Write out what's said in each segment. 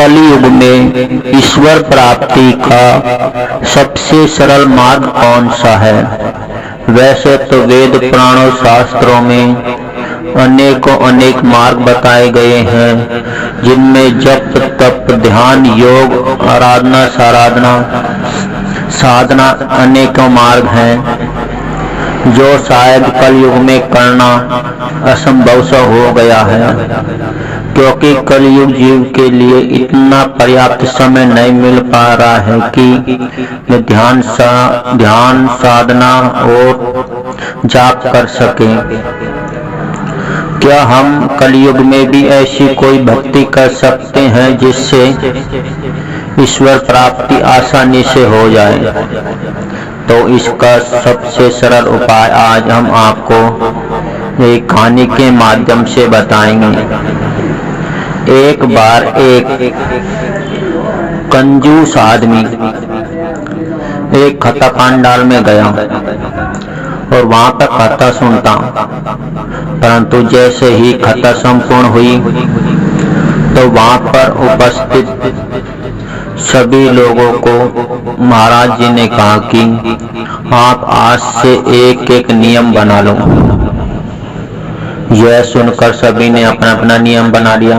कलयुग में ईश्वर प्राप्ति का सबसे सरल मार्ग कौन सा है? वैसे तो वेद पुराणों शास्त्रों में अनेक मार्ग बताए गए हैं, जिनमें जप तप ध्यान योग आराधना साधना अनेकों मार्ग हैं, जो शायद कलयुग में करना असंभव सा हो गया है, क्योंकि कलयुग जीव के लिए इतना पर्याप्त समय नहीं मिल पा रहा है कि वे ध्यान साधना और जाप कर सके। क्या हम कलयुग में भी ऐसी कोई भक्ति कर सकते हैं जिससे ईश्वर प्राप्ति आसानी से हो जाए? तो इसका सबसे सरल उपाय आज हम आपको एक कहानी के माध्यम से बताएंगे। एक बार एक कंजूस आदमी एक कथा पंडाल में गया और वहां पर कथा सुनता, परंतु जैसे ही कथा संपूर्ण हुई तो वहां पर उपस्थित सभी लोगों को महाराज जी ने कहा कि आप आज से एक एक नियम बना लो। यह सुनकर सभी ने अपना अपना नियम बना लिया,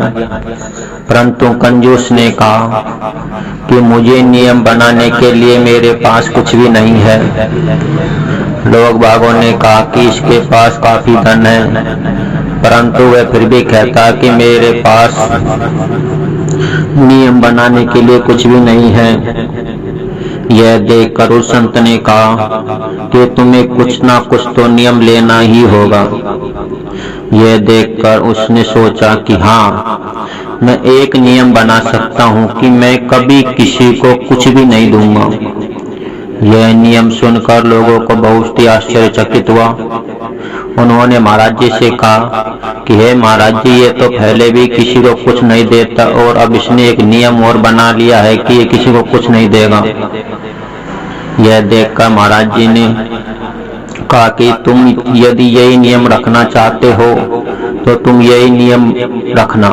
परंतु कंजूस ने कहा कि मुझे नियम बनाने के लिए मेरे पास कुछ भी नहीं है। लोग बागों ने कहा कि इसके पास काफी धन है, परंतु वह फिर भी कहता कि मेरे पास नियम बनाने के लिए कुछ भी नहीं है। यह देखकर उस संत ने कहा कि तुम्हें कुछ ना कुछ तो नियम लेना ही होगा। यह देखकर उसने सोचा कि हाँ, मैं एक नियम बना सकता हूँ कि मैं कभी किसी को कुछ भी नहीं दूंगा। यह नियम सुनकर लोगों को बहुत ही आश्चर्यचकित हुआ। उन्होंने महाराज जी से कहा कि हे महाराज जी, ये तो पहले भी किसी को कुछ नहीं देता और अब इसने एक नियम और बना लिया है कि ये किसी को कुछ नहीं देगा। यह देखकर महाराज जी ने कहा कि तुम यदि यही नियम रखना चाहते हो तो तुम यही नियम रखना।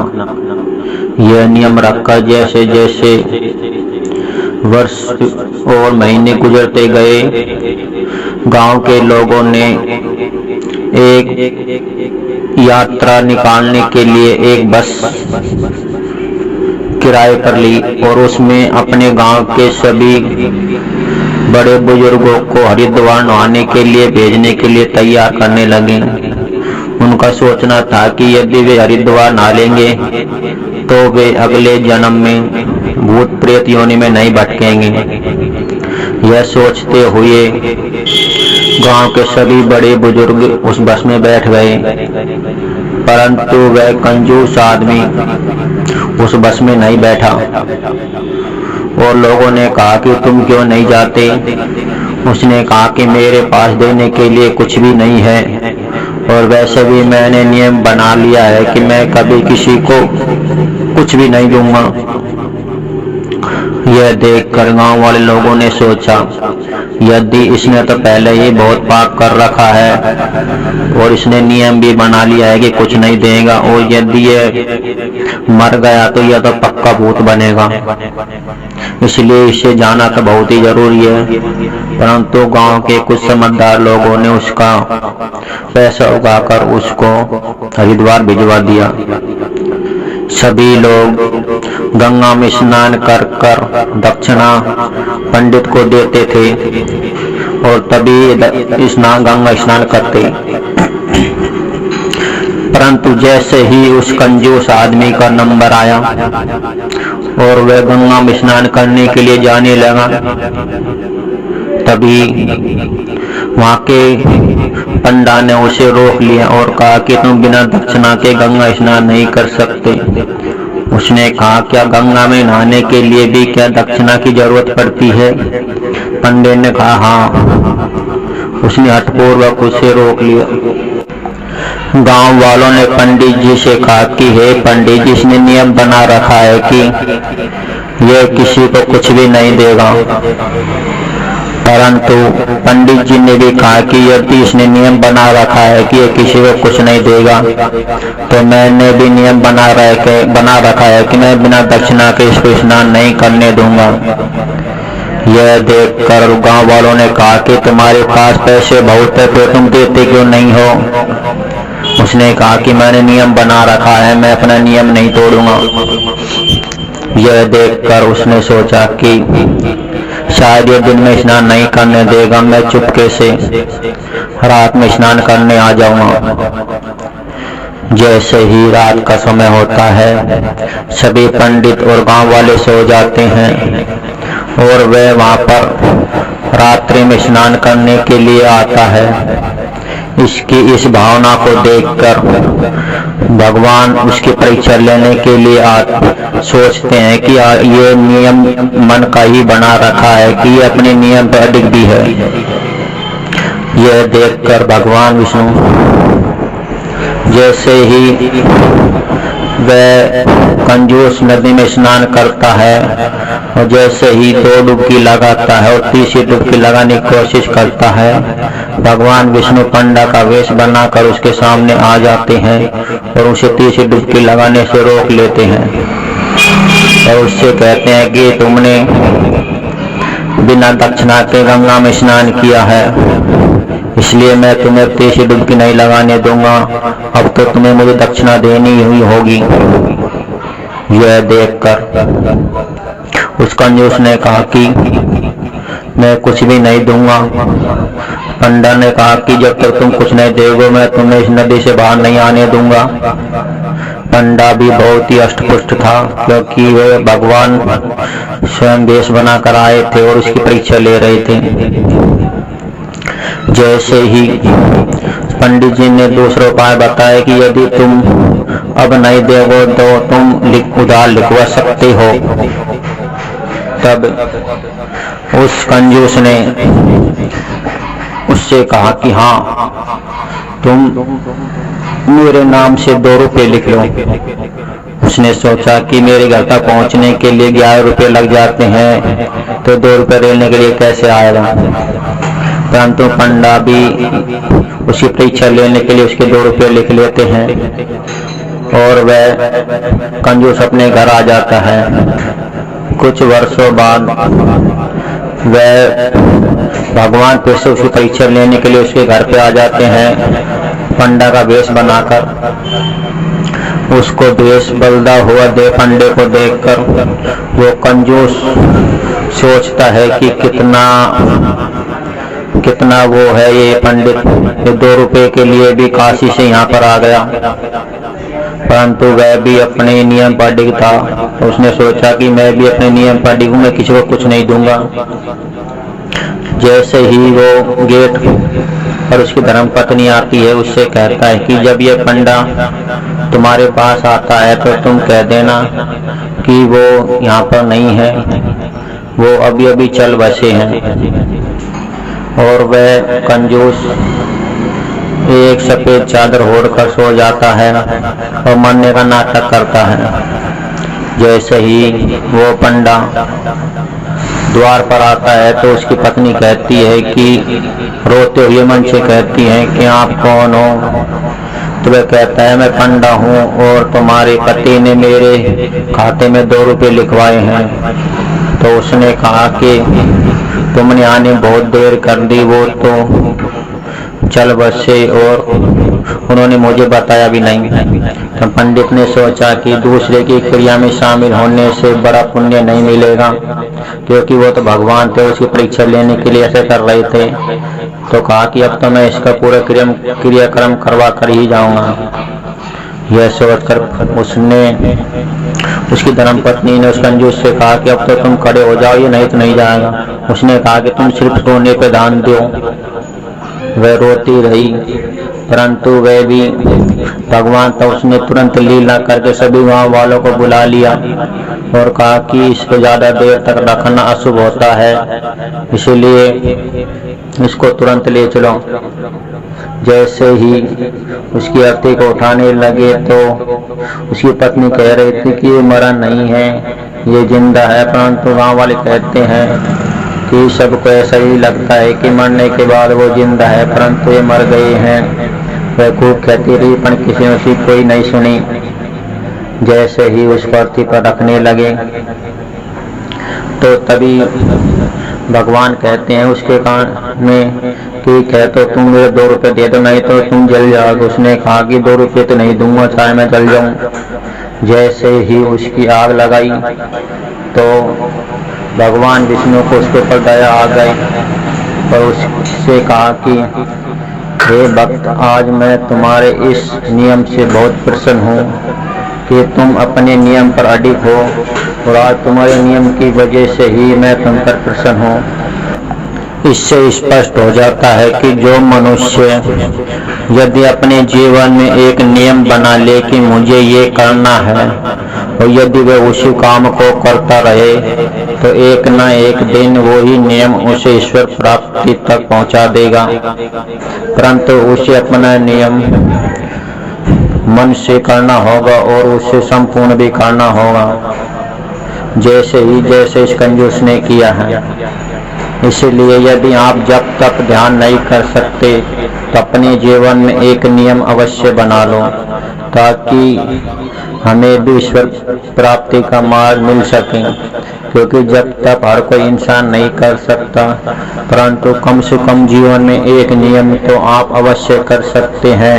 यह नियम रखकर जैसे जैसे वर्ष और महीने गुजरते गए, गांव के लोगों ने एक यात्रा निकालने के लिए एक बस किराए पर ली और उसमें अपने गांव के सभी बड़े बुजुर्गों को हरिद्वार नहाने के लिए भेजने के लिए तैयार करने लगे। उनका सोचना था कि यदि वे हरिद्वार नहा लेंगे तो वे अगले जन्म में भूत प्रेत योनि में नहीं भटकेंगे। यह सोचते हुए गांव के सभी बड़े बुजुर्ग उस बस में बैठ गए, परंतु वह कंजूस आदमी उस बस में नहीं बैठा और लोगों ने कहा कि तुम क्यों नहीं जाते? उसने कहा कि मेरे पास देने के लिए कुछ भी नहीं है और वैसे भी मैंने नियम बना लिया है कि मैं कभी किसी को कुछ भी नहीं दूंगा। यह देखकर गांव वाले लोगों ने सोचा, यदि इसने तो पहले ही बहुत पाप कर रखा है और इसने नियम भी बना लिया है कि कुछ नहीं देगा, और यदि ये मर गया तो यह तो पक्का भूत बनेगा, इसलिए इसे जाना तो बहुत ही जरूरी है। परंतु गांव के कुछ समझदार लोगों ने उसका पैसा उगाकर उसको हरिद्वार भिजवा दिया। सभी लोग गंगा में स्नान कर दक्षिणा पंडित को देते थे और तभी गंगा स्नान करते। परंतु जैसे ही उस कंजूस आदमी का नंबर आया और वह गंगा में स्नान करने के लिए जाने लगा, तभी वहां के पंडा ने उसे रोक लिया और कहा कि तुम बिना दक्षिणा के गंगा स्नान नहीं कर सकते। उसने कहा, क्या गंगा में नहाने के लिए भी क्या दक्षिणा की जरूरत पड़ती है? पंडित ने कहा हाँ। उसने हठपूर्वक उसे रोक लिया। गांव वालों ने पंडित जी से कहा कि हे पंडित जी, इसने नियम बना रखा है कि यह किसी को कुछ भी नहीं देगा। परंतु पंडित जी ने भी कहा कि यदि इसने नियम बना रखा है कि ये किसी को कुछ नहीं देगा, तो मैंने भी नियम बना रखा है कि मैं बिना दक्षिणा के इसको स्नान नहीं करने दूंगा। यह देखकर गांव वालों ने कहा कि तुम्हारे पास पैसे बहुत है तो तुम देते क्यों नहीं हो। उसने कहा कि मैंने नियम बना रखा है, मैं अपना नियम नहीं तोड़ूंगा। यह देखकर उसने सोचा कि शायद ये दिन में स्नान नहीं करने देगा, मैं चुपके से रात में स्नान करने आ जाऊंगा। जैसे ही रात का समय होता है, सभी पंडित और गांव वाले सो जाते हैं और वह वहां पर रात्रि में स्नान करने के लिए आता है। इसकी इस भावना को देखकर भगवान उसकी परीक्षा लेने के लिए सोचते हैं कि ये नियम मन का ही बना रखा है कि ये अपने नियम पर अडिग भी है। यह देखकर भगवान विष्णु जैसे ही वह कंजूस नदी में स्नान करता है और जैसे ही 2 डुबकी लगाता है और तीसरी डुबकी लगाने की कोशिश करता है, भगवान विष्णु पंडा का वेश बनाकर उसके सामने आ जाते हैं और उसे तीसरी डुबकी लगाने से रोक लेते हैं और उससे कहते हैं कि तुमने बिना दक्षिणा के गंगा में स्नान किया है, इसलिए मैं तुम्हें तीसरी डुबकी नहीं लगाने दूंगा, अब तो तुम्हें मुझे दक्षिणा देनी ही होगी। यह देखकर उस कंजूस ने कहा कि मैं कुछ भी नहीं दूंगा। पंडा ने कहा कि जब तक तुम कुछ नहीं दोगे मैं तुम्हें इस नदी से बाहर नहीं आने दूंगा। पंडा भी बहुत ही अष्टपुष्ट था, क्योंकि वे भगवान स्वयं वेश बनाकर आए थे और उसकी परीक्षा ले रहे थे। जैसे ही पंडित जी ने दूसरा उपाय बताया कि यदि तुम अब नहीं दोगे तो तुम उधार लिखवा सकते हो। तब उस कंजूस ने उससे कहा कि हाँ, तुम मेरे नाम से 2 रुपये लिख लो। उसने सोचा कि मेरे घर तक पहुंचने के लिए 11 रुपये लग जाते हैं, तो 2 रुपये लेने के लिए कैसे आएगा। परंतु पंडा भी उसकी परीक्षा लेने के लिए उसके 2 रुपये लिख लेते हैं और वह कंजूस अपने घर आ जाता है। कुछ वर्षों बाद वह भगवान फिर से उसकी परीक्षा लेने के लिए उसके घर पे आ जाते हैं पंडा का वेश बनाकर। उसको वेश बदला हुआ पंडे को देखकर वो कंजूस सोचता है कि कितना वो है ये पंडित, ये 2 रुपये के लिए भी काशी से यहाँ पर आ गया। परंतु वह भी अपने नियम पर अडिग था। उसने सोचा कि मैं भी अपने नियम पर अडिग हूँ, मैं किसी को कुछ नहीं दूंगा। जैसे ही वो गेट पर उसकी धर्मपत्नी आती है, उससे कहता है कि जब ये पंडा तुम्हारे पास आता है तो तुम कह देना कि वो यहाँ पर नहीं है, वो अभी अभी चल बसे हैं। और वह कंजूस एक सफेद चादर ओढ़कर सो जाता है और मरने का नाटक करता है। जैसे ही वो पंडा द्वार पर आता है तो उसकी पत्नी कहती है कि रोते हुए मन से कहती है कि आप कौन हो। तो वह कहता है मैं पंडा हूँ और तुम्हारे पति ने मेरे खाते में 2 रुपये लिखवाए हैं। तो उसने कहा कि तुमने आने बहुत देर कर दी, वो तो चल बसे और उन्होंने मुझे बताया भी नहीं। तो पंडित ने सोचा कि दूसरे की क्रिया में शामिल होने से बड़ा पुण्य नहीं मिलेगा, क्योंकि वो तो भगवान थे, उसकी परीक्षा लेने के लिए ऐसे कर रहे थे। तो कहा कि अब तो मैं इसका पूरा क्रियाक्रम करवा कर ही जाऊंगा। यह सोचकर उसकी धर्मपत्नी ने उस कंजूस से कहा कि अब तो तुम खड़े हो जाओ, ये नहीं तो नहीं जाएगा। उसने कहा कि तुम सिर्फ सोने पे ध्यान दो। वह रोती रही, परंतु वह भी भगवान था। उसने तुरंत लीला करके सभी गांव वालों को बुला लिया और कहा कि इसको ज्यादा देर तक रखना अशुभ होता है, इसलिए इसको तुरंत ले चलो। जैसे ही उसकी अर्थी को उठाने लगे तो उसकी पत्नी कह रही थी कि ये मरा नहीं है, ये जिंदा है। परंतु गांव वाले कहते हैं कि सबको ऐसा ही लगता है कि मरने के बाद वो जिंदा है, परंतु ये मर गए हैं। वह खूब कहती रही, पर किसी ने उसकी कोई नहीं सुनी। जैसे ही उस पृथ्वी पर रखने लगे तो तभी भगवान कहते हैं उसके कान में कि कह तो तुम मुझे 2 रुपये दे दो, नहीं तो तुम जल जाओगे। उसने कहा कि 2 रुपये तो नहीं दूंगा, चाहे मैं जल जाऊं। जैसे ही उसकी आग लगाई तो भगवान विष्णु को उसके ऊपर दया आ गई और उससे कहा कि हे भक्त, आज मैं तुम्हारे इस नियम से बहुत प्रसन्न हूँ कि तुम अपने नियम पर अडिग हो, और आज तुम्हारे नियम की वजह से ही मैं तुम पर प्रसन्न हूँ। इससे स्पष्ट हो जाता है कि जो मनुष्य यदि अपने जीवन में एक नियम बना ले कि मुझे ये करना है, और यदि वह उसी काम को करता रहे तो एक न एक दिन वही नियम उसे ईश्वर प्राप्ति तक पहुंचा देगा। परंतु उसे अपना नियम मन से करना होगा और उसे संपूर्ण भी करना होगा, जैसे इस कंजूस ने किया है। इसलिए यदि आप जब तक ध्यान नहीं कर सकते तो अपने जीवन में एक नियम अवश्य बना लो, ताकि हमें भी ईश्वर प्राप्ति का मार्ग मिल सके। क्योंकि जब तक हर कोई इंसान नहीं कर सकता, परंतु कम से कम जीवन में एक नियम तो आप अवश्य कर सकते हैं,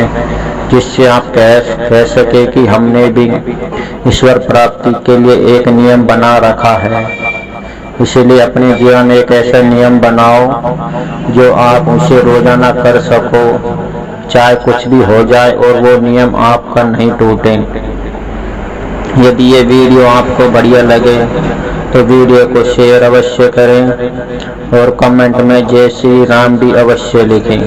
जिससे आप कह सके कि हमने भी ईश्वर प्राप्ति के लिए एक नियम बना रखा है। इसलिए अपने जीवन में एक ऐसा नियम बनाओ जो आप उसे रोजाना कर सको, चाहे कुछ भी हो जाए, और वो नियम आपका नहीं टूटे। यदि ये वीडियो आपको बढ़िया लगे तो वीडियो को शेयर अवश्य करें और कमेंट में जय श्री राम भी अवश्य लिखें।